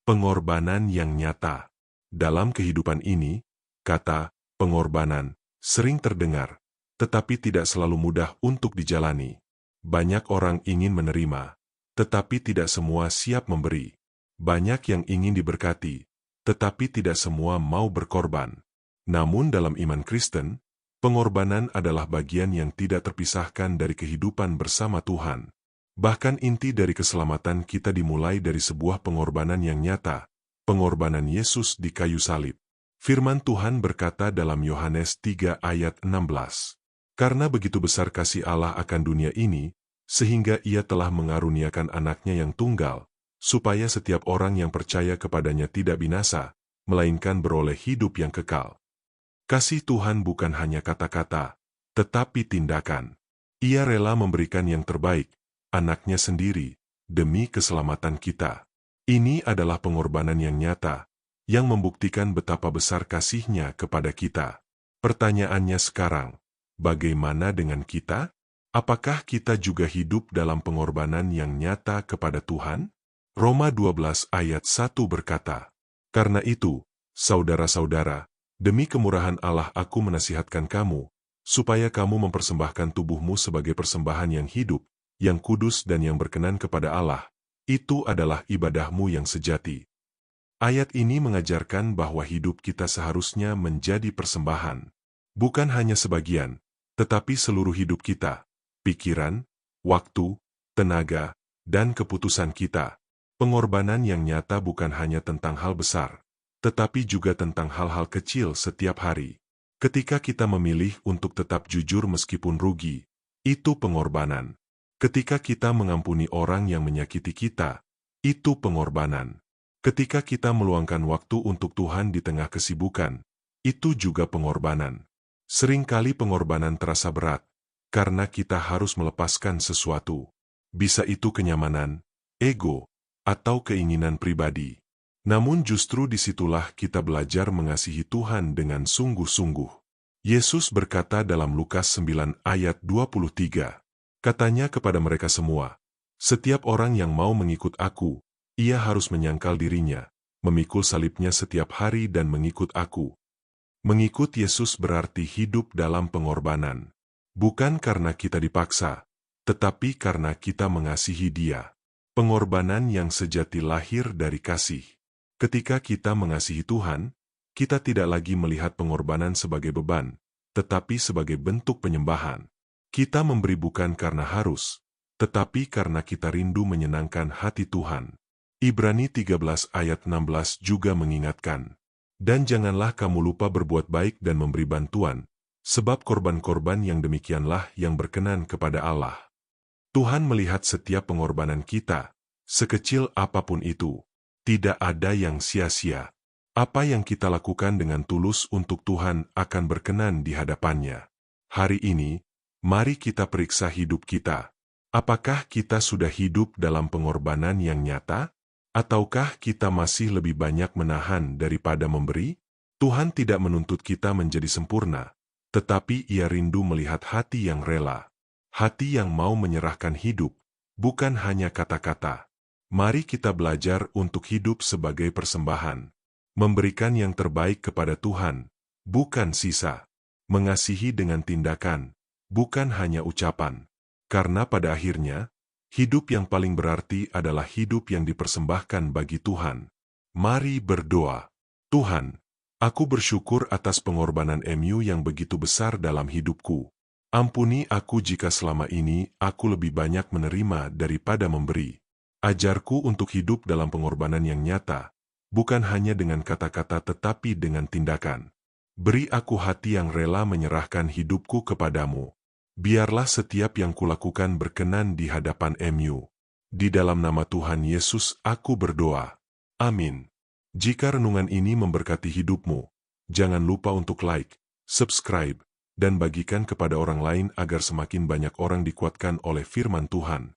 Pengorbanan yang nyata. Dalam kehidupan ini, kata pengorbanan sering terdengar, tetapi tidak selalu mudah untuk dijalani. Banyak orang ingin menerima, tetapi tidak semua siap memberi. Banyak yang ingin diberkati, tetapi tidak semua mau berkorban. Namun dalam iman Kristen, pengorbanan adalah bagian yang tidak terpisahkan dari kehidupan bersama Tuhan. Bahkan inti dari keselamatan kita dimulai dari sebuah pengorbanan yang nyata, pengorbanan Yesus di kayu salib. Firman Tuhan berkata dalam Yohanes 3 ayat 16, "Karena begitu besar kasih Allah akan dunia ini, sehingga Ia telah mengaruniakan anaknya yang tunggal, supaya setiap orang yang percaya kepadanya tidak binasa, melainkan beroleh hidup yang kekal." Kasih Tuhan bukan hanya kata-kata, tetapi tindakan. Ia rela memberikan yang terbaik, anaknya sendiri, demi keselamatan kita. Ini adalah pengorbanan yang nyata, yang membuktikan betapa besar kasih-Nya kepada kita. Pertanyaannya sekarang, bagaimana dengan kita? Apakah kita juga hidup dalam pengorbanan yang nyata kepada Tuhan? Roma 12 ayat 1 berkata, "Karena itu, saudara-saudara, demi kemurahan Allah aku menasihatkan kamu, supaya kamu mempersembahkan tubuhmu sebagai persembahan yang hidup, yang kudus dan yang berkenan kepada Allah. Itu adalah ibadahmu yang sejati." Ayat ini mengajarkan bahwa hidup kita seharusnya menjadi persembahan. Bukan hanya sebagian, tetapi seluruh hidup kita, pikiran, waktu, tenaga, dan keputusan kita. Pengorbanan yang nyata bukan hanya tentang hal besar, tetapi juga tentang hal-hal kecil setiap hari. Ketika kita memilih untuk tetap jujur meskipun rugi, itu pengorbanan. Ketika kita mengampuni orang yang menyakiti kita, itu pengorbanan. Ketika kita meluangkan waktu untuk Tuhan di tengah kesibukan, itu juga pengorbanan. Seringkali pengorbanan terasa berat, karena kita harus melepaskan sesuatu. Bisa itu kenyamanan, ego, atau keinginan pribadi. Namun justru disitulah kita belajar mengasihi Tuhan dengan sungguh-sungguh. Yesus berkata dalam Lukas 9 ayat 23, katanya kepada mereka semua, "Setiap orang yang mau mengikut aku, ia harus menyangkal dirinya, memikul salibnya setiap hari dan mengikut aku." Mengikut Yesus berarti hidup dalam pengorbanan. Bukan karena kita dipaksa, tetapi karena kita mengasihi Dia. Pengorbanan yang sejati lahir dari kasih. Ketika kita mengasihi Tuhan, kita tidak lagi melihat pengorbanan sebagai beban, tetapi sebagai bentuk penyembahan. Kita memberi bukan karena harus, tetapi karena kita rindu menyenangkan hati Tuhan. Ibrani 13 ayat 16 juga mengingatkan, "Dan janganlah kamu lupa berbuat baik dan memberi bantuan, sebab korban-korban yang demikianlah yang berkenan kepada Allah." Tuhan melihat setiap pengorbanan kita, sekecil apapun itu. Tidak ada yang sia-sia. Apa yang kita lakukan dengan tulus untuk Tuhan akan berkenan di hadapan-Nya. Hari ini, mari kita periksa hidup kita. Apakah kita sudah hidup dalam pengorbanan yang nyata? Ataukah kita masih lebih banyak menahan daripada memberi? Tuhan tidak menuntut kita menjadi sempurna, tetapi Ia rindu melihat hati yang rela. Hati yang mau menyerahkan hidup, bukan hanya kata-kata. Mari kita belajar untuk hidup sebagai persembahan. Memberikan yang terbaik kepada Tuhan, bukan sisa. Mengasihi dengan tindakan, bukan hanya ucapan. Karena pada akhirnya, hidup yang paling berarti adalah hidup yang dipersembahkan bagi Tuhan. Mari berdoa. Tuhan, aku bersyukur atas pengorbanan MU yang begitu besar dalam hidupku. Ampuni aku jika selama ini aku lebih banyak menerima daripada memberi. Ajarku untuk hidup dalam pengorbanan yang nyata, bukan hanya dengan kata-kata tetapi dengan tindakan. Beri aku hati yang rela menyerahkan hidupku kepadamu. Biarlah setiap yang kulakukan berkenan di hadapan MU. Di dalam nama Tuhan Yesus aku berdoa. Amin. Jika renungan ini memberkati hidupmu, jangan lupa untuk like, subscribe, dan bagikan kepada orang lain agar semakin banyak orang dikuatkan oleh firman Tuhan.